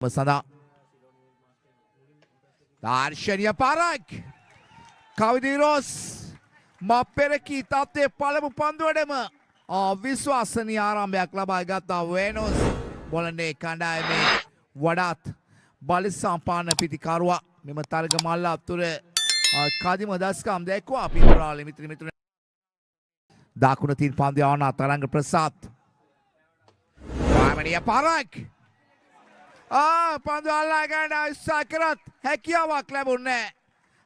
Masada Darshania Parak Kavidiros Mapereki Tate Palamu Panduadema Viswasani ආරම්භයක් ලබා ගත්තා වෙනස් බොලන්නේ කණ්ඩායමේ වඩාත් බලි සම්පාදන පිටිකරුවා මෙම තරග මල්ල අතුර කදිම දස්කම් දැක්වා පිටරාලි මිතුරු දකුණ තින් පන්දු යවන තරංග ප්‍රසාද් රාමණීය පාරක් පන්දු අල්ලා ගන්න උත්සාහ කරත් හැකියාවක් ලැබුණේ නැහැ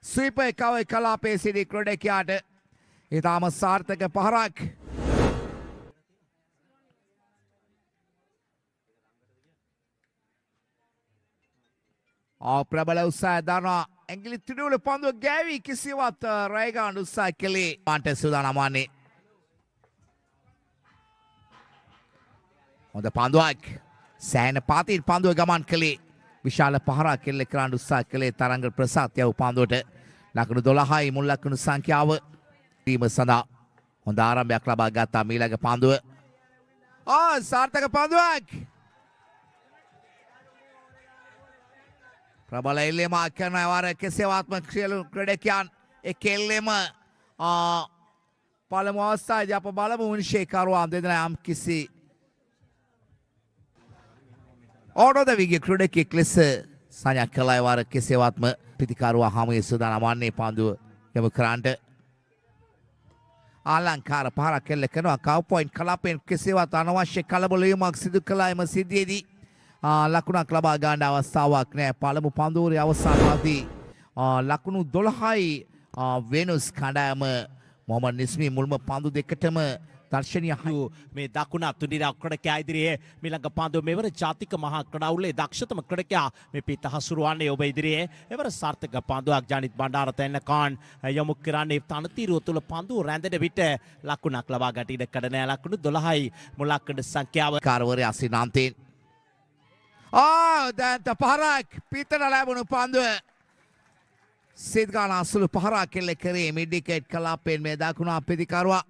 ස්වීපර් කවයි කලාපයේ සිටි ක්‍රඩකියාට ඊටම සාර්ථක පහරක් ප්‍රබල උත්සාහය දරනවා ඇඟිලි තුඩුවල පන්දුව ගෑවි කිසිවත් රැය ගන්න උත්සාහ කළේ පාන්ට සූදානම් වන්නේ හොඳ පන්දුවක් සෑහෙන පාතින් පන්දුව ගමන් කළේ විශාල පහරක් කෙල්ල කරන්න උත්සාහ කළේ තරංග ප්‍රසාද් යව් පන්දුවට ලකුණු 12යි මුල් ලකුණු සංඛ්‍යාව ටීම සඳහා හොඳ ආරම්භයක් ලබා ගත්තා මීළඟ පන්දුව සාර්ථක පන්දුවක් ප්‍රබල එල්ලීමක් කරන වර කෙසේවත්ම සියලු ක්‍රීඩකයන් එක්ෙල්ලෙම පළමු අවස්ථාවේදී අප බලමු විනිශ්චයකරුවන් දෙදෙනා යම් කිසි ඕඩෝදවිගේ ක්‍රීඩකෙක් ලෙස සංඥා කළා වර කෙසේවත්ම පිටිකරුවා හමුවේ සූදානම් වන්නේ පන්දුව යොමු කරන්නට ආලංකාර පහරක් කෙල්ල කරනවා කව් පොයින්ට් කලාපෙන් කෙසේවත් අනවශ්‍ය කලබල වීමක් සිදු කළා එම සිද්ධියේදී ලකුණක් ලබා ගන්න අවස්ථාවක් නැහැ. පළමු පන්දුවේ අවසානයේදී ලකුණු 12යි වෙනුස් කණ්ඩායම මොහමඩ් නිස්මි මුල්ම පන්දු දෙකටම දර්ශනීය මේ දකුණ අතුඩිර ක්‍රඩකයා ඉදිරියේ මිලඟ පන්දුව මෙවර ජාතික මහා ක්‍රඩාවුලේ දක්ෂතම ක්‍රඩකයා මේ පිට හසුරුවන්නේ ඔබ ඉදිරියේ එවර සාර්ථක පන්දුවක් ජනිත් බණ්ඩාර තැන්නකාන් යොමු කරන්නේ තනතිරුව තුළ පන්දුව රැඳෙන විට ලකුණක් ලබා ගන්න ඉඩ කඩ නැහැ. ලකුණු 12යි මුල් ලකුණු සංඛ්‍යාව කාර්යවරයා සිනාන්තෙන් දැන්ත පහරක් පිටට ලැබුණු පන්දුව සිද්ගාන අසුළු පහරක් කෙල්ල කරේ මිඩ්ඩිකේට් කලාපෙන් මේ දකුණ පිටිකරුවා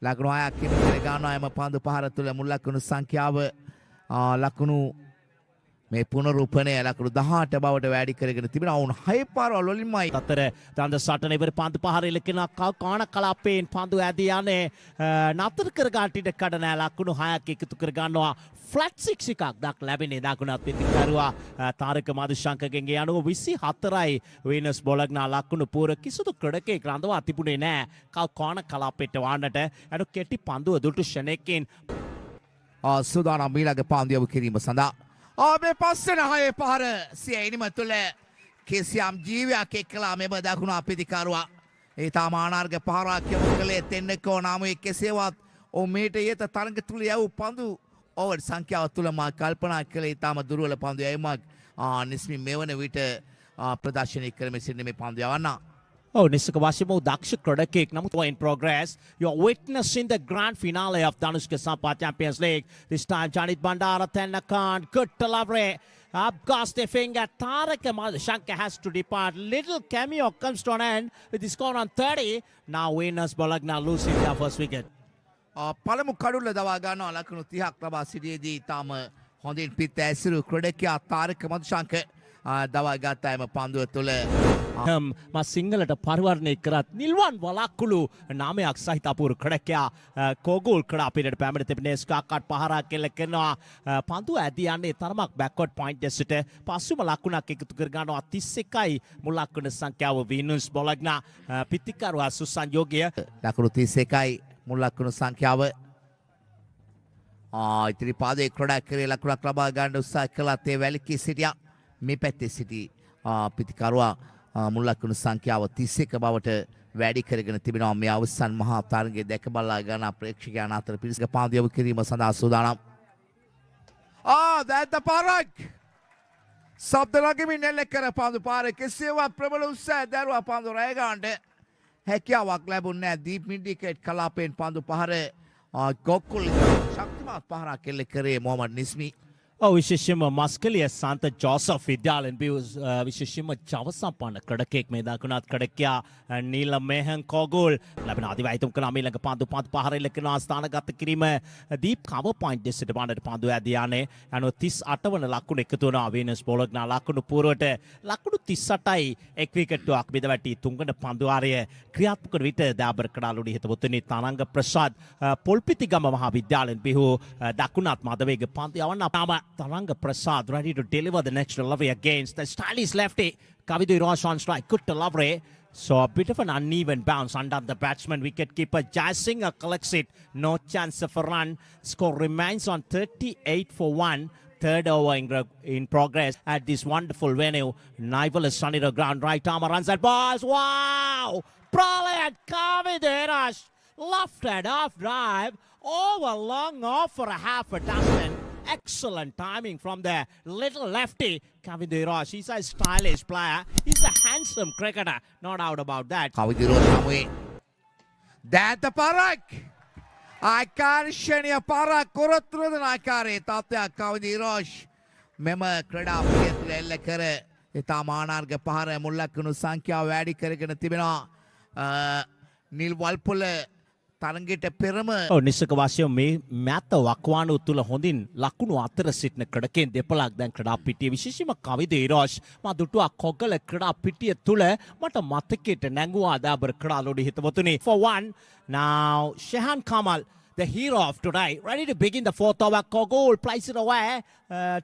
ලකුණු 6ක් කිනකර ගන්නවා එම පන්දු පහර තුළ මුල් ලකුණු සංඛ්‍යාව ලකුණු මේ පුනරූපණය ලකුණු 18 බවට වැඩි කරගෙන තිබෙනවා. වුන් 6 පාරවල් වලින්මයි අතර දන්ද සටන ඉවර පන්දු පහර එලකන කාණ කලාපයෙන් පන්දු ඇදී යන්නේ නතර කර ගන්නට ඉඩ කඩ නැහැ. ලකුණු 6ක් එකතු කර ගන්නවා. ෆ්ලැට් 6 එකක් දක් ලැබෙන්නේ දකුණත් පිටිකරුවා තාරක මදුශංකගෙන්ගේ අනුව 24යි වෙනස් බොලග්නා ලකුණු පූර කිසිදු ක්‍රඩකෙක් රඳවා තිබුණේ නැහැ. කාණ කලාපෙට වන්නට අනු කෙටි පන්දුව දුටු ෂණයකින් සූදානම් මීළඟ පන්දු යොමු කිරීම සඳහා මේ පස්සෙන 6 පහර සිය ඉනිම තුළ කිසියම් ජීවයක් එක්කලා මෙම දකුණ පිටිකරුවා ඒ තාම අනාර්ග පහරක් යොමු කළේ තෙන්නකෝ නාමයේ කෙසේවත් මේට ඊට තරඟ තුල යව් පන්දු ඕවර් සංඛ්‍යාව තුල මා කල්පනා කළේ ඊටම දුර්වල පන්දු යෑමක් නිස්මි මෙවන විට ප්‍රදර්ශනය කරමින් සිටින මේ පන්දු යවන්නා නිසක වශයෙන්ම දක්ෂ ක්‍රඩකෙක් නමුත් in progress. You are witnessing the grand finale of Danushka Sampa Champions League. This time Janit Bandara Tennakan, good delivery. Upcast the finger. Tarek Shankar has to depart. Little cameo comes to an end with the score on 30. Now winners Bologna losing their first wicket. පළමු කඩුල්ල දවා ගන්නවා ලකුණු 30ක් ලබා සිටියේදී තාම හොඳින් පිට ඇසුරු ක්‍රඩකයා තාරක මදුශංක දවා ගත්තා එම පන්දුව තුළ මා සිංහලට පරිවර්ණය කරත් නිල්වන් වලක්කුළු නාමයක් සහිත අපූර්ව ක්‍රඩකයා කෝගෝල් කඩා පිටට පැමිණ තිබෙන ස්කාකට් පහරක් කෙල්ල කරනවා පන්දුව ඇදී යන්නේ තරමක් බෑක්වර්ඩ් පොයින්ට් දෙසට පසුම ලකුණක් එකතු කර ගන්නවා 31යි මුල් ලකුණු සංඛ්‍යාව විනුස් බොලග්නා පිටිකරුවා සුසංයෝගය ලකුණු 31යි මුල් ලකුණු සංඛ්‍යාව ඉතිරි පාදයේ ක්‍රඩා කරේ ලකුණක් ලබා ගන්න උත්සාහ කළත් ඒ වැලිකී සිටියා මේ පැත්තේ සිටි පිටිකරුවා මුල් ලකුණු සංඛ්‍යාව 31 බවට වැඩි කරගෙන තිබෙනවා. මේ අවසන් මහා තරගයේ දැක බලා ගන්න ප්‍රේක්ෂකයන් අතර පිරිසක පන්දු යොමු කිරීම සඳහා සූදානම්. දැන් පාරක් ශබ්ද ලගමින් එල්ල කර පන්දු පාරේ කෙසේවත් ප්‍රබල උත්සාහය දරුවා පන්දු රැය ගන්නට හැකියාවක් ලැබුණේ නැහැ. දීප් මිඩ්ඩිකේට් කලාපෙන් පන්දු පහර ගොක්කුල් ශක්තිමත් පහරක් එල්ල කරේ මොහමඩ් නිස්මි විශේෂයෙන්ම මස්කලිය සන්ත ජෝසප් විද්‍යාලයෙන් බිව්ස් විශේෂයෙන්ම ජවසම්පන්න ක්‍රඩකෙක් මේ දකුණත් ක්‍රඩකයා නීල මෙහන් කෝගෝල් ලැබෙන අධිවයිතුම් කරන මීළඟ පන්දු පහර එල්ලකනවා ස්ථානගත කිරීම දීප් කව පොයින්ට් දෙසට බාණ්ඩට පන්දු ඇදියානේ අනුව 38 වන ලකුණු එකතු වෙනවා වීනස් බෝලොග්නා ලකුණු පුරවට ලකුණු 38යි එක් විකට්ටුවක් බෙදවැටි තුන්වන පන්දු වාරය ක්‍රියාත්මක වන විට දාබර කඩාලුඩි හිතවතුනි තරංග ප්‍රසාද් පොල්පිතිගම මහා විද්‍යාලයෙන් බිහු දකුණත් මදවේග පන්දු යවන්න Taranga Prasad ready to deliver the next delivery against the stylish lefty. Kavidu Rosh on strike. Good delivery. So a bit of an uneven bounce under the batsman. Wicketkeeper Jai Singh collects it. No chance of a run. Score remains on 38 for 1. Third over in progress at this wonderful venue. Naival is sunny to ground. Right arm runs at balls. Wow! Brilliant Kavidu Rosh. Lofted off drive. Over long off for a half a dozen. Excellent timing from the little lefty Kavidu Rosh. He's a stylish player. He's a handsome cricketer. No doubt about that. Kavidu Rosh hamuවේ දෑත පරක් ආකර්ෂණීය පරක් කොරතුරුද ආකාරයේ තත්ත්වයක් Kavidu Rosh මෙම ක්‍රීඩා පිළිය තුළ එල්ල කර ඉතා මානාර්ග පහර මුල්ලකුණු සංඛ්‍යාව වැඩි කරගෙන තිබෙනවා නිල් වල්පොල තරගෙට පෙරම නිසක වශයෙන් මේ මැත වක්වානු තුළ හොඳින් ලකුණු අතර සිටින ක්‍රඩකෙන් දෙපළක් දැන් ක්‍රඩා පිටිය විශේෂම Kavidu Rosh මා දුටුවා කොග්ගල ක්‍රඩා පිටිය තුළ මට මතකයට නැංගුවා දාබර ක්‍රඩාලොඩි හිතවතුනි for one now Shehan Kamal the hero of today ready to begin the fourth over. Kogul plays it away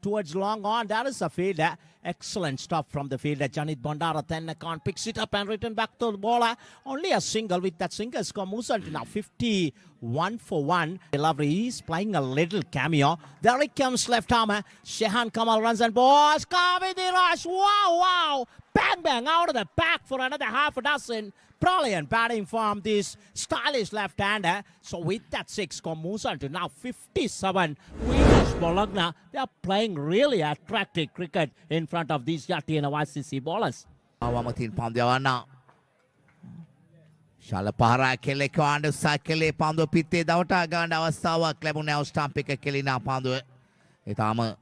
towards long on. That is a fielder. Excellent stuff from the fielder. Janit Bondara Tennakan picks it up and return back to the bowler. Only a single. With that single score moves on to now 51 for 1. Lovely. He's playing a little cameo. There he comes, left armer. Shehan Kamal runs and balls. Kavidu Rosh. Wow, wow. Bang, bang out of the back for another half a dozen. Brilliant batting from this stylish left-hander. So with that six, moves on to now 57. Winners Bologna. They are playing really attractive cricket in front of these Yati and YCC bowlers. Awamatin Pandiawana. Shalapara Kele Kwandu Sakele Pando Pite Dauta Ganda Wasawa Klebunel Stampika Kelina Pandu. Itama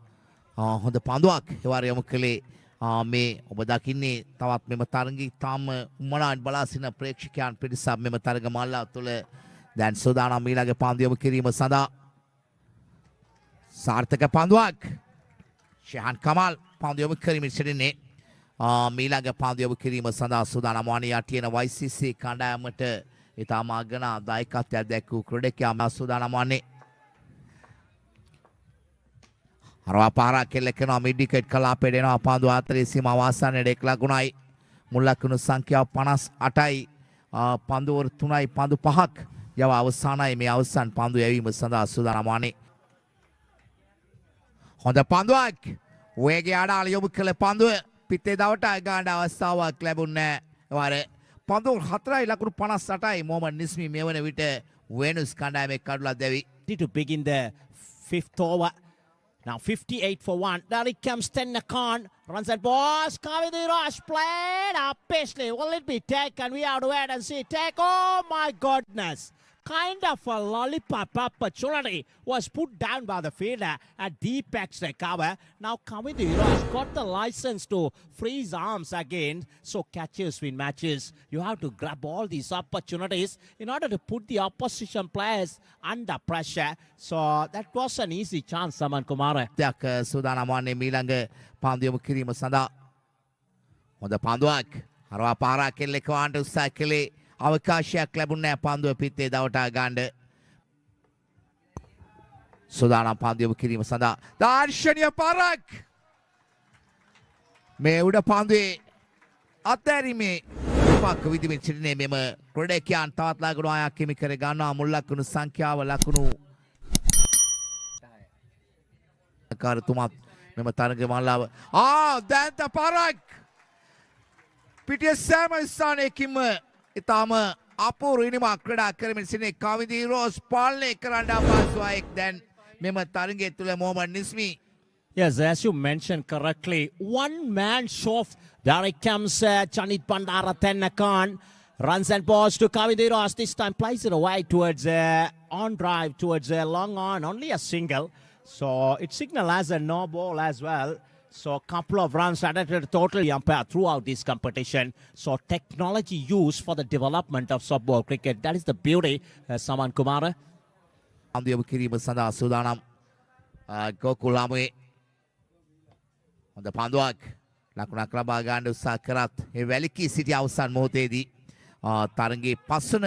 on the Panduak, Yuariamukele. මේ ඔබ දකින්නේ තවත් මෙම තරගයේ තාම උමනාට බලා සිටින ප්‍රේක්ෂකයන් පිරිසක් මෙම තරග මාලාව තුළ දැන් සූදානම් ඊළඟ පන්දු යොමු කිරීම සඳහා සාර්ථක පන්දුවක් ෂෙහන් කමාල් පන්දු යොමු කිරීමෙන් සිටින්නේ ඊළඟ පන්දු යොමු කිරීම සඳහා සූදානම් වන්නේ යටියන YCC කණ්ඩායමට ඉතාම අගන දායකත්වයක් දැක්වූ ක්‍රීඩකයා සූදානම් වන්නේ හරවා පාරක් කෙල්ලකනවා මිඩ් විකට් කලාපයට එනවා පන්දු අතරේ සීමාව ආසන්නයට එක් ලකුණයි මුල් ලකුණු සංඛ්‍යාව 58යි පන්දු වර 3යි පන්දු 5ක් යව අවසානයි මේ අවසන් පන්දු යැවීම සඳහා සූදානම් වන්නේ හොඳ පන්දුවක් වේගය අඩාල යොමු කළ පන්දුව පිටේ දවට ගන්න අවස්ථාවක් ලැබුණේ නැහැ පන්දු 4යි ලකුණු 58යි මොහමඩ් නිස්මි මේ වන විට වෙනුස් කණ්ඩායමේ කඩුලා දැවි to begin the fifth over. Now 58 for 1. There it comes Tenna Khan. Runs at balls. Kavidu Rosh played up Paisley. Will it be taken? We have to wait and see. Take. Oh my goodness. Kind of a lollipop opportunity was put down by the fielder at deep extra cover. Now Kavidu Rosh got the license to freeze arms again. So catches win matches. You have to grab all these opportunities in order to put the opposition players under pressure. So that was an easy chance, Saman Kumar. සූදානම් වන්නේ මීළඟ පන්දු යොමු කිරීම සඳහා හොඳ පන්දුවක් හරවා පාරක් කෙල්ලෙක් වන්ට උත්සාහ කළේ අවකාශයක් ලැබුණේ නැහැ පන්දුව පිටේ දවටා ගන්න සූදානම් පන්දු යොමු කිරීම සඳහා දාර්ශනීය පාරක් මේ උඩ පන්දුවේ අත්හැරීමේ විපාක විදිමින් සිටිනේ මෙම ක්‍රීඩකයන් තවත් ලකුණු ආයක් හිමි කර ගන්නවා මුල් ලකුණු සංඛ්‍යාව ලකුණු කාර්තුමාත් මෙම තරග මාලාව දැන්ත පාරක් පිටිය සෑම ස්ථානයකින්ම ඉතාම අපූර්ව ඉනිමක් ක්‍රීඩා කරමින් සිටින Kavidu Rosh පාලනය කරන්න අපහසු අයෙක් දැන් මෙම තරගය තුළ Mohammed නිස්මි. Yes, as you mentioned correctly, one man show. There it comes Janit Bondara Tenna Khan. Runs and balls to Kavidu Rosh. This time plays it away towards on drive, towards long on. Only a single. So it signaled as a no ball as well. So a couple of runs added totally umpire throughout this competition. So technology used for the development of softball cricket. That is the beauty, Saman Kumara. පන්දුව කිරීම සඳහා සූදානම් ගෝකුලාමුවේ හොඳ පන්දුවක් ලකුණක් ලබා ගන්න උත්සාහ කරත් ඒ වැලිකී සිටි අවසන් මොහොතේදී තරඟේ පස්වන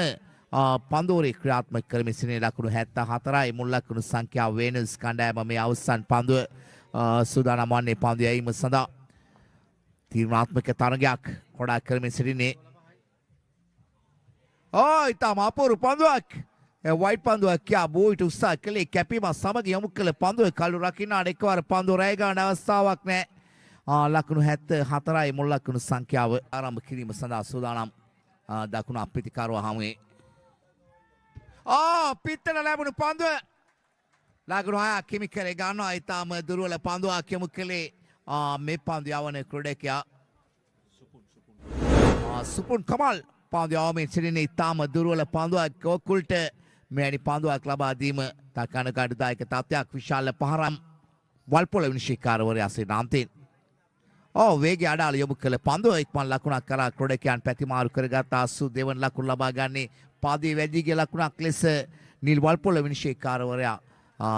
පන්දුවරේ ක්‍රියාත්මක කරමින් සිටින ලකුණු 74යි මුල් ලකුණු සංඛ්‍යාව වෙනස් කණ්ඩායම මේ අවසන් පන්දුව සූදානම් වන්නේ පන්දුව යැවීම සඳහා තීරණාත්මක තරඟයක් කොඩා කරමින් සිටින්නේ ඉතාම අපූර්ව පන්දුවක් වයිට් පන්දුවක් කියා බෝයිට උත්සාහ කළේ කැපීම සමග යොමු කළ පන්දුව කළු රකින්නාට එකවර පන්දුව රැය ගන්න අවස්ථාවක් නැහැ ලකුණු 74යි මුල් ලකුණු සංඛ්‍යාව ආරම්භ කිරීම සඳහා සූදානම් දකුණු අප්‍රතිකාරව හමුවේ පිටතට ලැබුණු පන්දුව ලකුණු 6ක් හිමි කර ගන්නවා ඉතාම දුර්වල පන්දුවක් යොමු කළේ මේ පන්දුව යවන ක්‍රීඩකයා සුපුන් කමල් පන්දුව යවමින් සිටින ඉතාම දුර්වල පන්දුවක් ගෝකුල්ට මෙවැනි පන්දුවක් ලබා දීම තකනකඩදායක තත්ත්වයක් විශාල පහරම් වල්පොල විනිශ්චයකාරවරයා සිනාන්තෙන් වේගය අඩාල යොමු කළ පන්දුව ඉක්මන් ලකුණක් කරා ක්‍රීඩකයන් පැතිමාරු කරගත් අසු දෙවන ලකුණ ලබා ගන්නේ පාදයේ වැදීගේ ලකුණක් ලෙස නිල් වල්පොල විනිශ්චයකාරවරයා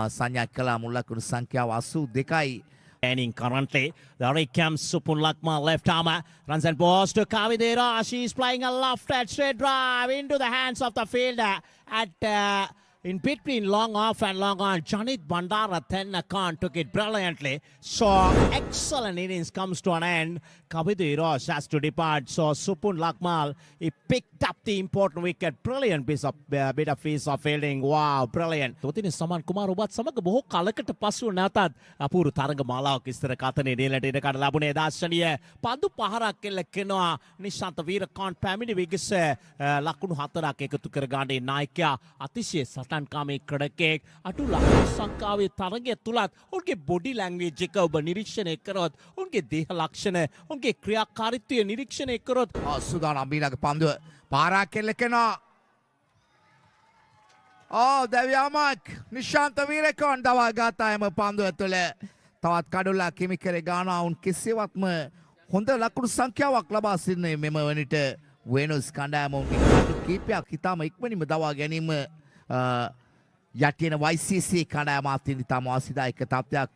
සංඥා කළා මුල් ලකුණු සංඛ්‍යාව 82යි Inning currently, there comes Supun Lakma, left armer, runs and balls to Kavidera. She's playing a left-hand straight drive into the hands of the fielder at in between long off and long on. Janit Bandara Tennakan took it brilliantly. So excellent innings comes to an end. Kavidera has to depart. So Supun Lakmal, he picked up the important wicket. Brilliant piece of bit of piece of fielding. Wow, brilliant. Totini Saman Kumar ubat samaga boho kalakata pasu නැවතත් අපූර්ව තරඟ මාලාවක් ඉස්සර කතනේ ඩේලට ඉඩකඩ ලැබුණේ දාර්ශනීය පන්දු පහරක් එල්ලකනවා නිශාන්ත වීරකාන්ත් පැමිණි විගස ලකුණු 4ක් එකතු කර ගන්නේ නායකයා අතිශය සටන්කාමී ක්‍රීඩකයෙක් අටු ලකුණු සංඛ්‍යාවේ තරඟය තුලත් උන්ගේ බොඩි ලැන්ග්වේජ් එක ඔබ නිරීක්ෂණය කරොත් උන්ගේ දේහ ලක්ෂණ උන්ගේ ක්‍රියාකාරීත්වය නිරීක්ෂණය කරොත් සුදානම් ඊළඟ පන්දුව පාරක් එල්ලකනවා දැවියාමක් නිශාන්ත වීරකෝන් දවා ගත්තා එම පන්දුව තුළ තවත් කඩුල්ලක් හිමි කර ගන්නවා උන් කිසිවත්ම හොඳ ලකුණු සංඛ්‍යාවක් ලබා සිටින්නේ මෙම වනිට වෙනස් කණ්ඩායම උන්ගේ කඩු කීපයක් ඉතාම ඉක්මනින්ම දවා ගැනීම යටින YCC කණ්ඩායම අතින් ඉතාම වාසිදායක තත්ත්වයක්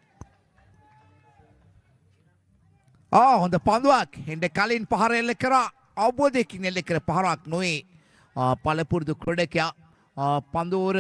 හොඳ පන්දුවක් එන්න කලින් පහර එල්ල කරා අවබෝධයකින් එල්ල කර පහරක් නොවේ පළපුරුදු ක්‍රීඩකයා පන්දුවර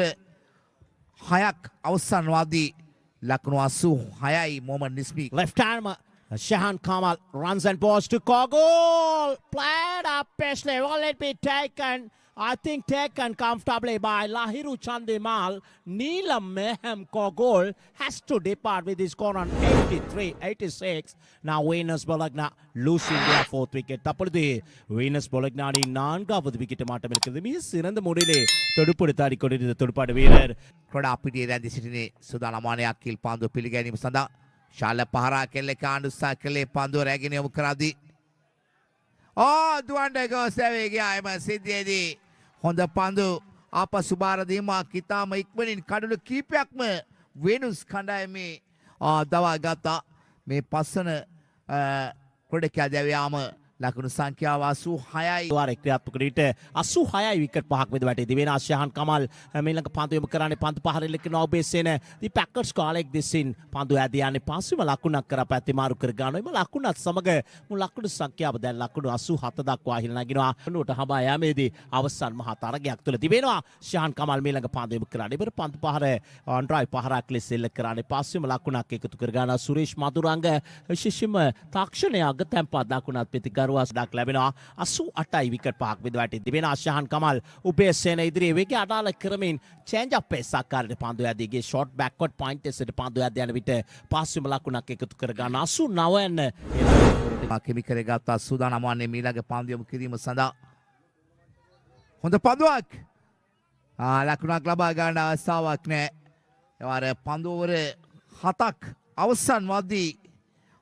6ක් අවසන්වාදී ලකුණු 86යි Mohammed නිස්මි left arm Shahan Kamal runs and balls to Kogol, played up Peshley, will it be taken? I think taken comfortably by Lahiru Chandimal. Neelam Mehem Kogol has to depart with his score on 83-86. Now Venus Bologna losing their 4th wicket. Tapurdi Venus Bologna in நான்காவது wicket மாட்டம் இருக்கிறது. மிக சிறந்த முறையிலே தொடுப்பு தாடிக்கொண்டிருந்த தொடுப்பாடு வீரர் ක්‍රඩා පිටියේ රැඳී සිටිනේ සුදානමානය අකිල් පන්දුව පිළිගැනීම සඳහා ශාල පහරක් එල්ල කාණ්ඩ උත්සාහ කළේ පන්දුව රැගෙන යොමු කරද්දී දුවන්ඩ ගොස් ඇවේ ගියා එම සිද්ධියේදී හොඳ පන්දු ආපසු බාර දීමක් ඉතාම ඉක්මනින් කඩළු කීපයක්ම වෙනුස් කණ්ඩායමේ දවා ගත්තා මේ පස්වන ක්‍රීඩකයා දැවයාම ලකුණු සංඛ්‍යාව 86යි වාර ක්‍රියාත්මක රීට 86යි විකට් පහක් වෙද වැටේ දිවෙන ශහන් කමල් ඊළඟ පන්දු යොමු කරන්නේ පන්දු පහර ඉලක්කන ඔබේසෙන දී පැකර්ස් කාලෙක් දෙසින් පන්දු ඇදී යන්නේ පස්සෙම ලකුණක් කර පැති මාරු කර ගන්නවා එම ලකුණත් සමග මු ලකුණු සංඛ්‍යාව දැන් ලකුණු 87 දක්වා හිල නගිනවා නුට හබා යාමේදී අවසන් මහා තරගයක් තුළ තිබෙනවා ශහන් කමල් ඊළඟ පන්දු යොමු කරන්නේ ඉවර පන්දු පහර ඔන් ඩ්‍රයිව් පහරක් ලෙස එල්ල කරන්නේ පස්සෙම ලකුණක් එකතු කර ගන්නවා සුරේෂ් මදුරංග විශේෂම තාක්ෂණය අග තැන්පත් ලකුණත් ප්‍රතිකාර දක් ලැබෙනවා 88යි විකට් පහක් විද වැටේ තිබෙන ශහන් කමල් උපේසේන ඉදිරියේ වේගය අඩාල කරමින් චේන්ජ් අප් පේස් ආකාරයට පන්දු යද්දීගේ ෂෝට් බෑක්වර්ඩ් පොයින්ට් එකට පන්දු යද්දී යන විට පස්සෙම ලකුණක් එකතු කර ගන්න 89 කෙමි කරගත්තා සූදානම් වන්නේ ඊළඟ පන්දු යොමු කිරීම සඳහා හොඳ පන්දුවක් ලකුණක් ලබා ගන්න අවස්ථාවක් නැහැ. ඒ පන්දු ඕවර 7ක් අවසන් වද්දී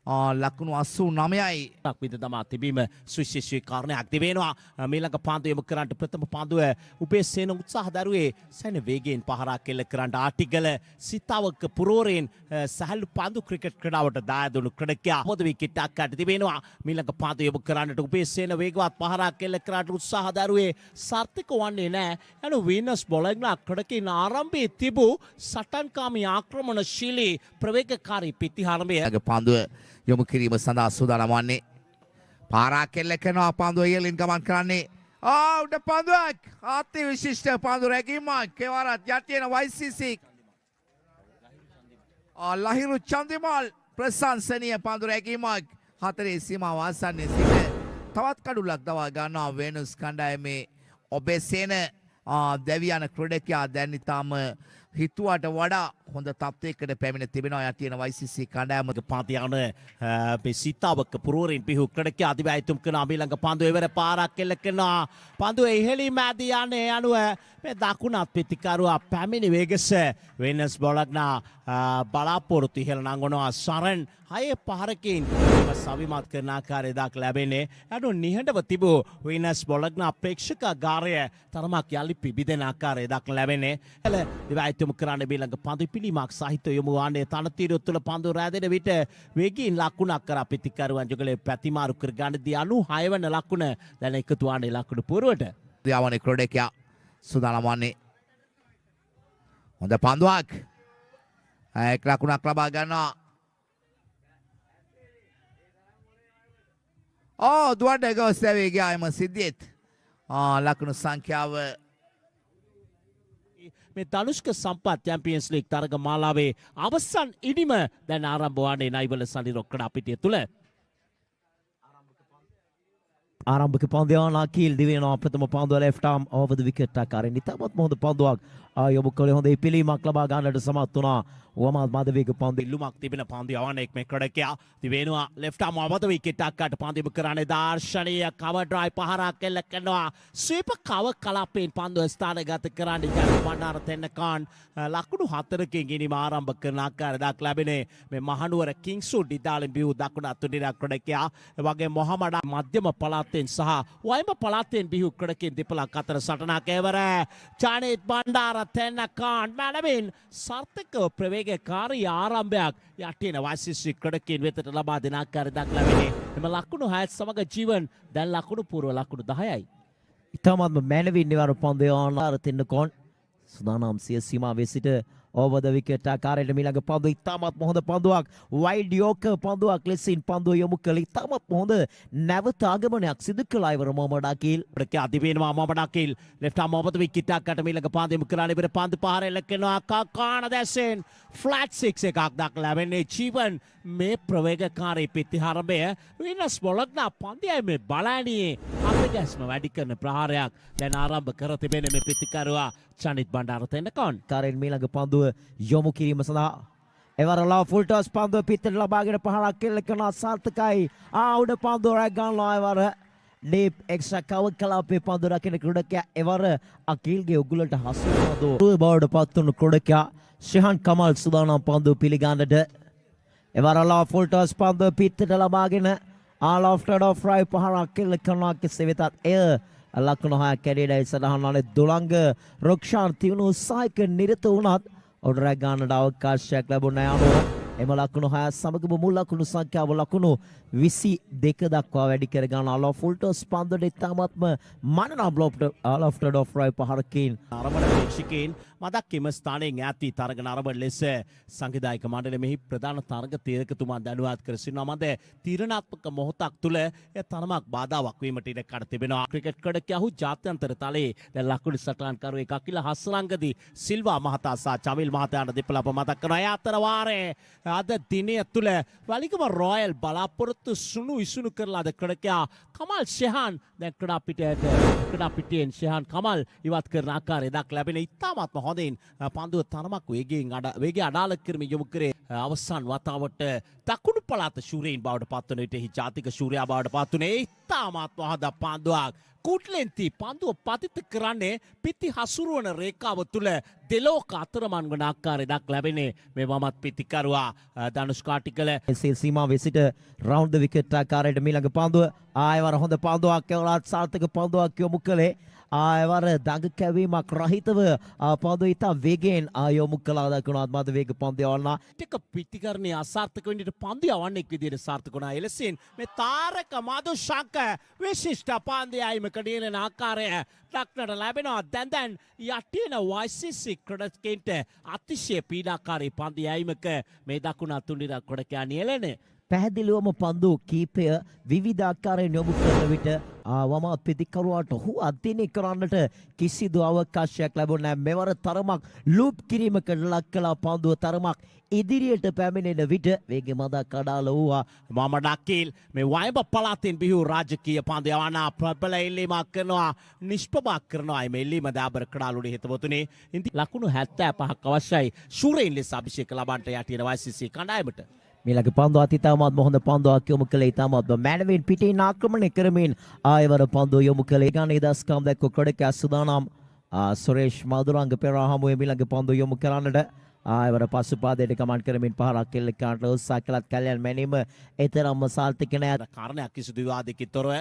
ලකුණු 89යි. විද තමා තිබීම සුවිශේෂී කාරණයක් තිබෙනවා. මීළඟ පාන්දුව යොමු කරන්නට ප්‍රථම පාන්දුව උපේසේන උත්සාහ දරුවේ සැන වේගයෙන් පහරක් එල්ල කරන්නට ආටිගල සිතාවක පුරෝරයෙන් සැහැල්ලු පාන්දු ක්‍රිකට් ක්‍රඩාවට දායදුණු ක්‍රඩකයා පොද විකට්ටක් අට තිබෙනවා. මීළඟ පාන්දුව යොමු කරන්නට උපේසේන වේගවත් පහරක් එල්ල කරන්නට උත්සාහ දරුවේ සාර්ථක වන්නේ නැහැ. යනු වීනස් බොලග්නා ක්‍රඩකින් ආරම්භයේ තිබූ සටන්කාමී ආක්‍රමණශීලී ප්‍රවේගකාරී පිටිහාරමය පාන්දුව යොමු කිරීම සඳහා සූදානම් වන්නේ. පාරක් එල්ල කරනවා පාන්දුව ඉහළින් ගමන් කරන්නේ. උඩ පාන්දුවක් අති විශිෂ්ට පාන්දු රැකීමක්. කෙවරත් යටියන YCC ලහිරු චන්දිමල් ප්‍රශංසනීය පාන්දු රැකීමක්. හතරේ සීමාව ආසන්නයේ සිට තවත් කඩුලක් දවා ගන්නවා වෙනුස් කණ්ඩායමේ ඔබේසේන දෙවියන ක්‍රඩකයා දැන් ඉතාම හිතුවට වඩා හොඳ තත්ත්වයකට පැමිණ තිබෙනවා යටියන YCC කණ්ඩායමක පාතියන සිතාවක පුරුවරින් පිහු ක්‍රඩක අධිවැයතුම් කරන අමිළඟ පන්දුව එවර පාරක් එල්ල කරනවා. පන්දුව ඉහළින් ඇදී යන්නේ අනුව මේ දකුණත් පිතිකරුවා පැමිණි වේගස වෙනස් බොලග්නා බලාපොරොත්තු ඉහළ නංගනවා සරන් හය පහරකින් සවිමත් කරන ආකාරය දක් ලැබෙන්නේ. අනු නිහඬව තිබූ වෙනස් බොලග්නා ප්‍රේක්ෂක ගාරය තරමක් යලි පිබිදෙන ආකාරය දක් ලැබෙන්නේ. එල දිවයිතුම් කරන්න බීළඟ පන්දු පිළිමක් සහිත යොමු වන්නේ තනතිරුව තුළ පන්දු රැඳෙන විට වේගයෙන් ලකුණක් කර පිතිකරුවන් ජොගලේ පැතිමාරු කර ගන්නදී 96 වන ලකුණ දැන් එකතු වන්නේ ලකුණු පුරවට. යාවනේ ක්‍රොඩෙකියා සූදානම් වන්නේ. හොඳ පන්දුවක්. එක් ලකුණක් ලබා ගන්නවා. දුවන්ට ගොස් ඇවී ගියා එම සිද්ධියෙත්. ලකුණු සංඛ්‍යාව මේ ධනුෂ්ක සම්පත් චැම්පියන්ස් ලීග් තරග මාලාවේ අවසන් ඉනිම දැන් ආරම්භ වන්නේ නයිවල සනි රොක්කඩා පිටිය තුල. ආරම්භක පන්දු අකීල් දිවෙනවා ප්‍රථම පන්දුව left arm over the wicket අකාරයෙන් ඉතාමත් හොඳ පන්දුවක් යොමු කළේ හොඳ පිළීමක් ලබා ගන්නට සමත් වුණා. වමාත් මදවේග පන්දු ඉල්ලුමක් තිබෙන පන්දු යවන එක් මේ ක්‍රඩකයා දිවෙනවා left arm over the wicket අක්කට පන්දුම කරන්නේ දාර්ශනීය cover drive පහරක් එල්ල කරනවා. ස්වීප කව කලාපයෙන් පන්දුව ස්ථානගත කරන්නේ ජන බණ්ඩාර තෙන්නකාන් ලකුණු 4කින් ගිනිම ආරම්භ කරන ආකාරය දක් ලැබෙනේ මේ මහනුවර කිංස්වුඩ් ඉතාලියෙන් බිහු දකුණ අතුනිරා ක්‍රඩකයා වගේ මොහමඩ මධ්‍යම පළාතෙන් සහ වයිම පළාතෙන් බිහු ක්‍රඩකින් දෙපළක් අතර සටනක් එවර ජනිත් බණ්ඩාර තෙන්නකාන් මැනවින් සාර්ථකව ප්‍රවේගකාරී ආරම්භයක් යටින YCC ක්‍රඩකින් වෙතට ලබා දෙන ආකාරය දක් ලැබෙනේ. එම ලකුණු 6 සමග ජීවන් දැන් ලකුණු පූර්ව ලකුණු 10යි. ඉතාමත්ම මැනවින් නිවාර පන්දු ආර තෙන්නකෝන් සුදානම් සිය සීමාවේ සිට over the wicket ආකාරයට මීළඟ පන්දුව ඉතාමත් හොඳ පන්දුවක් වයිඩ් යෝකර් පන්දුවක් ලෙසින් පන්දුව යොමු කළ ඉතාමත් හොඳ නැවත ආගමනයක් සිදු කළා ඉවර Mohammed අකීල් ප්‍රකේ අධිවේනවා Mohammed අකීල් left arm over the wicket අකට මීළඟ පන්දු යොමු කරලා ඉවර පන්දු පහර එල්ල කරනවා කාකාන දැසෙන් ෆ්ලැට් 6 එකක් දක් ලැබෙන්නේ ජීවන් මේ ප්‍රවේගකාරී පිටිහරඹය වෙනස් බොලග්නා පන්දියයි මේ බලන්නේ අතගැස්ම වැඩි කරන ප්‍රහාරයක් දැන් ආරම්භ කර තිබෙන මේ පිටිකරුවා චනිත් බණ්ඩාර තෙන්නකෝන් කාරෙන් මීළඟ පන්දුව යොමු කිරීම සඳහා එවරලා ෆුල් ටොස් පන්දුව පිටට ලබාගෙන පහරක් එල්ල කරන සාර්ථකයි. උඩ පන්දුව රැග් ගන්නවා එවර ඩීප් එක්ස්ට්‍රා කවර් කලාපේ පන්දුව රකින ක්‍රඩකයා එවර අකීල්ගේ උගුලට හසු වුණා. බෝඩ් පත් වුණු ක්‍රඩකයා ශිහාන් කමල් සුදානම් පන්දුව පිළිගන්නට එවරලා ෆුල් ටොස් පන්දුව පිටට ලබාගෙන ලොෆ්ටඩ් ඔෆ් රයිට් පහරක් එල්ල කරනවා කෙසේ වෙතත් එය ලකුණු 6 කැඩේඩයි සඳහන් වන්නේ දුලංග රොක්ෂාන් තියුණු උත්සාහයක නිරත වුණත් ඔඩ රැග් ගන්නට අවකාශයක් ලැබුණා යනවා. එම ලකුණු 6 සමගම මුල් ලකුණු සංඛ්‍යාව ලකුණු 22 දක්වා වැඩි කර ගන්නවා. ෆුල් ටොස් පන්දුවට ඉතාමත්ම මනනම් ලොෆ්ටඩ් ඔෆ් රයිට් පහරකින් අරබන ප්‍රේක්ෂකයන් මදක් එම ස්ථානයෙන් ඈත්වී තරග නරඹන ලෙස සංවිධායක මණ්ඩලය මෙහි ප්‍රධාන තරග තීරකතුමා දැනුවත් කර සිටිනවා. මද තීරණාත්මක මොහොතක් තුළ එය තරමක් බාධාවක් වීමට ඉඩ කඩ තිබෙනවා. ක්‍රිකට් ක්‍රඩකයාහු ජාත්‍යන්තර තලයේ දැන් ලකුණු සටහන්කරුවෙක් අකිල හස්රංගදී සිල්වා මහතා සහ චමිල් මහතාට දෙපළ අප මතක් කරනවා. ඒ අතර වාරයේ අද දිනය තුළ වැලිකම රොයල් බලාපොරොත්තු සුණු ඉසුණු කරලා අද ක්‍රඩකයා කමල් ශෙහාන් දැන් ක්‍රඩා පිටියෙන් ශෙහාන් කමල් ඉවත් කරන ආකාරය දක් ලැබෙන ඉතාමත්ම හොඳින් පන්දුව තරමක් වේගය අඩාල කරමින් යොමු කරේ අවසන් වතාවට දකුණු පළාත ශූරයින් බවට පත්වන විට එහි ජාතික ශූරයා බවට පත්වුණේ ඉතාමත් හොඳ පන්දුවක්. කුට්ලෙන්ති පන්දුව පතිත කරන්නේ පිති හසුරුවන රේඛාව තුළ දෙලෝක අතරමන් වන ආකාරයක් ලැබෙන්නේ මේ වමත් පිතිකරුවා ධනුෂ්කාටිකල සීමාවේ සිට රවුන්ඩ් ද විකට් ආකාරයට මීළඟ පන්දුව ආයවර හොඳ පන්දුවක් කෙවලත් සාර්ථක පන්දුවක් යොමු කළේ ආයවර දඟ කැවීමක් රහිතව පන්දුව ඉතා වේගයෙන් යොමු කළා දක්වන මද වේග පන්දු යවන්න ටික පිතිකරණයේ අසාර්ථක වෙන්නට පන්දු යවන්නේ එක් විදිහට සාර්ථක වුණා. එලෙසින් මේ තාරක මදුශංක විශිෂ්ට පන්දයයිමක නියලන ආකාරය දක්නට ලැබෙනවා. දැන් යටින YCC ක්‍රඩස්කේන්ට අතිශය පීඩාකාරී පන්දයයිමක මේ දකුණ තුන්ඩිර කොඩකයා නියලන පැහැදිලිවම පන්දු කීපය විවිධාකාරයෙන් යොමු කරන විට වමත් පිතිකරුවාට ඔහු අධ්‍යයනය කරන්නට කිසිදු අවකාශයක් ලැබුණේ නැහැ. මෙවර තරමක් ලූප් කිරීමකට ලක් කළ පන්දුව තරමක් ඉදිරියට පැමිණෙන විට වේගය මදා කඩාල වූවා. මොහමඩ් අකීල් මේ වයඹ පළාතෙන් බිහි රාජකීය පන්දු යවන ප්‍රබල ඉල්ලීමක් කරනවා, නිෂ්පභා කරනවා. මේ ඉල්ලීම දාබර කඩාලුනේ හිතවතුනේ ඉන්දි ලකුණු 75ක් අවශ්‍යයි ශූරයින් ලෙස අභිෂේක ලබන්නට යටින YCC කණ්ඩායමට. මීළඟ පන්දුව අතිතාමත් හොඳ පන්දුවක් යොමු කළේ ඉතාමත් මැනවින් පිටින් ආක්‍රමණය කරමින් ආයවර පන්දුව යොමු කළේ ගානේ දස්කම් දැක්ක කොඩකෑ සුදානම් සුරේෂ් මදුරංග පෙරා හමුවේ මීළඟ පන්දුව යොමු කරන්නට ආයවර පසුපාදයට ගමන් කරමින් පහරක් කෙල්ල කාට උත්සාහ කළත් කල්යන් මැනීම එතරම්ම සාර්ථක නෑ. කාරණයක් කිසිදු විවාදයකින් තොරව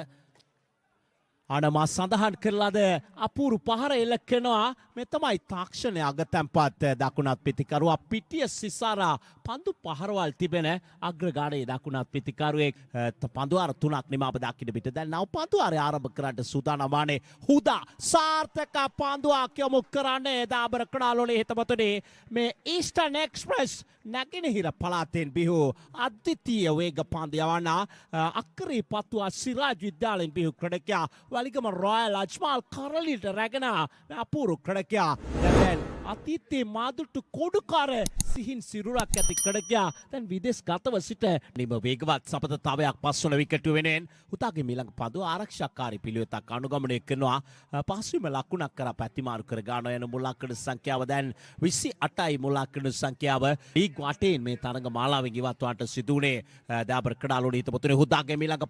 අනමා සඳහන් කරලාද අපූරු පහර එල්ල කරනවා. මේ තමයි තාක්ෂණය අගතැන්පත් දකුණත් පිතිකරුවා පිටිය සිසාරා පන්දු පහරවල් තිබෙන අග්‍රගාණයේ දකුණත් පිතිකරුවෙක් පන්දුවාර 3ක් නිමාව දකින්න පිට දැන් නව පන්දුවාරය ආරම්භ කරන්න සූදානම් වන්නේ හුදා සාර්ථක පන්දුවක් යොමු කරන්නේ දාබර කඩාලෝලේ හිතමතුනේ මේ ඊස්ටර්න් එක්ස්ප්‍රස් නැගෙනහිර පළාතෙන් බිහි අද්විතීය වේග පන්දු යවන අක්කරේ පත්තුවා සිරාජ් විද්‍යාලයෙන් බිහි ක්‍රඩකයා වලිගම රොයල් අජ්මාල් කරලිට රැගෙන අපූරු ක්‍රඩකයා දැන් අතීතයේ මාදුට්ටු කොඩුකාර සිහින් සිරුරක් ඇති ක්‍රඩකයා දැන් විදේශ ගතව සිට නිම වේගවත් සපතතාවයක් පස්වන විකටු වෙනෙන් උතාගේ මීළඟ පන්දුව ආරක්ෂාකාරී පිළිවෙතක් අනුගමනය කරනවා. පහසුවෙන්ම ලකුණක් කරා පැතිමාරු කර ගන්න යන මුලාකඩ සංඛ්‍යාව දැන් 28යි මුලාකඩ සංඛ්‍යාව ලීග් වටේන් මේ තරඟ මාලාවෙන් ඉවත් වන්නට සිදු වුණේ. දාබර කඩාලෝඩි හිතපොතුනේ හුදාගේ මීළඟ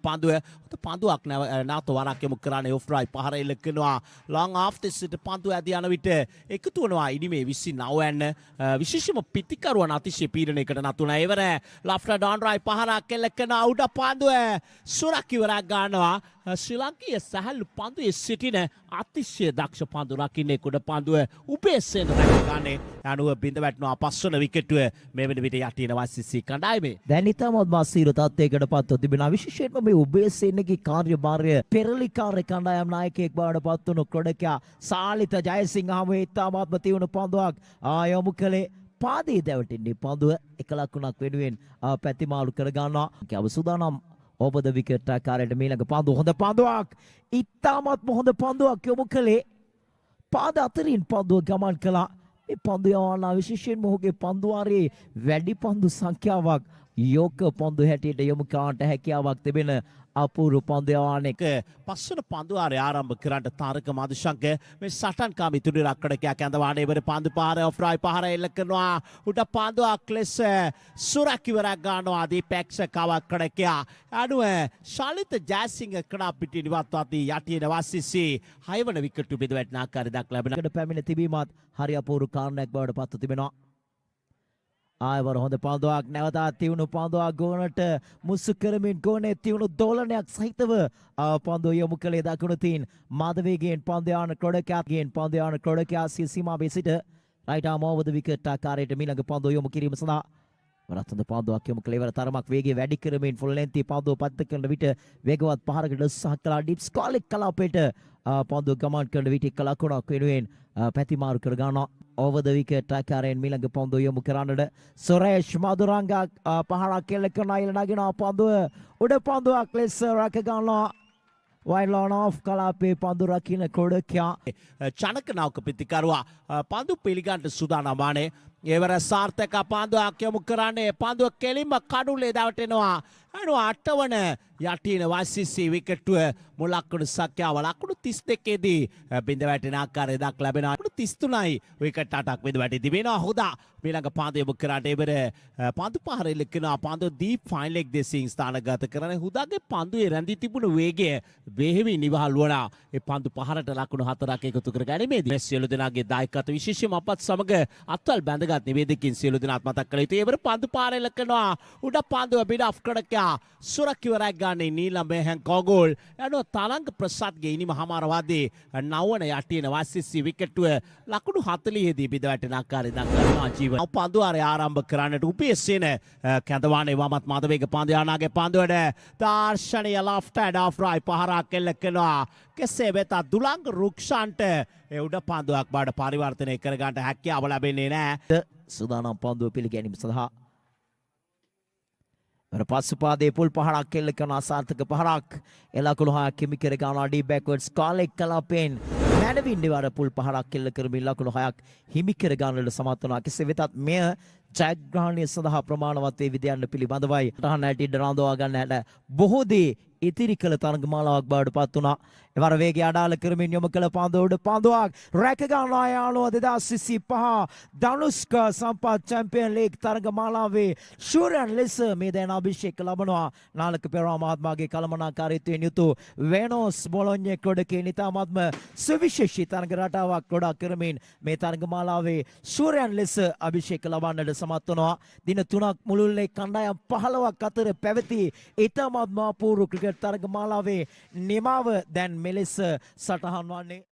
පන්දුවක් නැවත වරක් යොමු කරන්නේ ඔෆ් රයිට් පහර එල්ල කරනවා. ලොං ආෆ්ටර් සිට පන්දුව ඇදී යන විට එකතු වෙනවා ඉනිමේ 29 යන විශේෂම පිතිකරුවන් අතිශය පීඩනයකට නතුණා. ඒවර ලෆ්ටර් ඩොන් රයි පහරක් එල්ල කරන උඩ පන්දුව සුරක් ඉවරක් ගන්නවා. ශ්‍රී ලංකීය සැහැල්ලු පන්දුවේ සිටින අතිශය දක්ෂ පන්දු රකින්නේ කුඩ පන්දුව උපේසෙන් රැකගන්නේ යනුව බිඳ වැටෙනවා පස්වන විකටුව මේ වෙන විට යටින YCC කණ්ඩායමේ. දැන් ඉතාමත් මාසීරු තත්ත්වයකට පත්ව තිබෙනවා. විශේෂයෙන්ම මේ උබේසෙන්ගේ කාර්යභාරය පෙරලිකාර කණ්ඩායම් නායකයෙක් බවට පත්වුණු ක්‍රඩකයා සාලිත ජයසිංහ හමුවේ ඉතාමත්ම තියුණු පන්දුවක් යොමු කළේ පාදයේ දැවටෙන්නේ පන්දුව එක ලකුණක් වෙනුවෙන් පැතිමාරු කර ගන්නවා. කව සූදානම් ඔබ ද විකට් ආකාරයට මීළඟ පන්දුව හොඳ පන්දුවක් ඉතාමත්ම හොඳ පන්දුවක් යොමු කළේ පාද අතරින් පන්දුව ගමන් කළා. මේ පන්දු යවන්න විශේෂයෙන්ම ඔහුගේ පන්දුවාරයේ වැඩි පන්දු සංඛ්‍යාවක් යෝග පන්දු හැටියට යොමු කරන්නට හැකියාවක් තිබෙන අපූර්ව පන්දු යවන්නක පස්වන පන්දුවාරය ආරම්භ කරන්නට තාරක මදුශංක මේ සටන්කාමී තුඩු රක්කඩකයක් ඇඳවානේ ඉවර පන්දු පහර ඔෆ් රයිට් පහර එල්ල කරනවා. උඩ පන්දුවක් ලෙස සුරක් ඉවරක් ගන්නවා දීපැක්ෂ කවක්කඩකයා අනුව ශාලිත ජයසිංහ කඩා පිටින් ඉවත් වී යටින YCC 6 වන විකට් බෙද වැටෙන ආකාරය දක්වා ලැබෙන පැමිණ තිබීමත් හරි අපූර්ව කාරණයක් බවට පත්ව තිබෙනවා. ආයවර හොඳ පන්දුවක් නැවතත් තියුණු පන්දුවක් ගෝනට මුසු කරමින් ගෝනේ තියුණු දෝලනයක් සහිතව පන්දුව යොමු කළේ දකුණු තින් මදවේගයෙන් පන්දු යවන ක්‍රඩකයා සීමාවේ සිට රයිට් ආම් ඕවර් ද විකට් ආකාරයට මීළඟ පන්දුව යොමු කිරීම සඳහා වරත් හොඳ පන්දුවක් යොමු කළේ. ඉවර තරමක් වේගය වැඩි කරමින් ෆුල් ලෙන්ති පන්දුව පත් කරන විට වේගවත් පහරකට උත්සාහ කළා. ඩිප්ස් කාලෙක් කලාපයට පන්දුව ගමන් කරන විට එක ලකුණක් වෙනුවෙන් පැතිමාරු කර ගන්නවා. over the wicket ආකාරයෙන් මීළඟ පන්දුව යොමු කරන්නට සුරේෂ් මදුරංග පහරක් එල්ල කරන අයල නගිනවා පන්දුව උඩ පන්දුවක් ලෙස රැක ගන්නවා. වයිඩ් ලෝන් ඔෆ් කලාපේ පන්දු රකින්න කොඩකයා චනක නාවක පිතිකරුවා පන්දු පිළිගන්නට සූදානම් වන්නේ. ඒවර සාර්ථක පන්දුවක් යොමු කරන්නේ පන්දුව කෙලින්ම කඩුලේ දවටෙනවා. අනුව 8 වන යටින වාසිසි විකටුව මුලක්කුණු සක්‍යාව ලකුණු 32 දී බිඳ වැටෙන ආකාරය දක් ලැබෙනවා. ලකුණු 33යි විකට් 8ක් බිඳ වැටි තිබෙනවා. හොදා ඊළඟ පාන්දු යොමු කරාට එවර පන්දු පහර ඉලක්කනවා. පන්දු දීප් ෆයින් ලෙග් දෙසින් ස්ථානගත කරන හුදාගේ පන්දුවේ රැඳී තිබුණු වේගය බෙහෙවි නිවහල් වුණා. ඒ පන්දු පහරට ලකුණු 4ක් එකතු කර ගැනීමේදී සියලු දෙනාගේ දායකත්ව විශේෂයෙන්ම අපත් සමග අත්වල් බැඳගත් නිවේදකින් සියලු දෙනාත් මතක් කළ යුතුයි. එවර පන්දු පහර ඉලක්කනවා. උඩ පන්දුව බිඩ ඔෆ් කඩකා සුරක්කිවරක් ගන්නේ නීලම් බෙහෙන් කෝගෝල් යනවා තරංග ප්‍රසාද්ගේ ඉනිම හමාරවාදී නවන යටින වාසිසි විකටුව ලකුණු 40 දී බිඳ වැටෙන ආකාරය දක්වනවා. ජීවන පන්දුවාරය ආරම්භ කරන්නට උපේසේන කැඳවානේ වමත් මාධවේග පන්දයානාගේ පන්දුවට දාර්ශනීය ලොෆ්ට් ඇඩ් ඔෆ් රයි පහරක් එල්ලකනවා. කෙසේ වෙතත් දුලංග රුක්ෂාන්ට ඒ උඩ පන්දුවක් බාඩ පරිවර්තනය කරගන්නට හැකියාව ලැබෙන්නේ නැහැ. සුදානම් පන්දුව පිළිගැනීම සඳහා පසුපාදේ පුල් පහරක් එල්ල කරන අසාර්ථක පහරක් එලකුණු 6ක් හිමි කර ගන්නවා. ඩී බෑක්වර්ඩ්ස් කාලෙක් කලාපෙන් මැනවින් දෙවර පුල් පහරක් එල්ල කරමින් ලකුණු 6ක් හිමි කර ගන්නට සමත් වුණා. කෙසේ වෙතත් මෙය ජයග්‍රහණය සඳහා ප්‍රමාණවත් වේ විදයන් පිළිබඳවයි රහන් ඇටි රඳවා ගන්න හැට බොහෝ දේ ඉතිරි කළ තරගමාලාවක් බවට පත් වුණා. එවර වේගය අඩාල කරමින් යොමු කළ පන්දුවට පන්දුවක් රැක ගන්නවා යාළුවා 2025 ධනුෂ්ක සම්පත් චැම්පියන් ලීග් තරගමාලාවේ ශූරයන් ලෙස මේ දැන අභිෂේක ලබනවා. නාලක පෙරේරා මහත්මයාගේ කළමනාකාරීත්වයෙන් යුතු වෙනෝස් බොලොඤ්ඤේ ක්‍රොඩකේ නිතාමත්ම සුවිශේෂී තරග රටාවක් ගොඩක් කරමින් මේ තරගමාලාවේ ශූරයන් ලෙස අභිෂේක ලබන්නට සමත් වනවා. දින 3ක් මුළුල්ලේ කණ්ඩායම් 15ක් අතර පැවති ඉතාමත්ම අපූර්ව ක්‍රිකට් තරගමාලාවේ නිමාව දැන් මෙලෙස සටහන් වන්නේ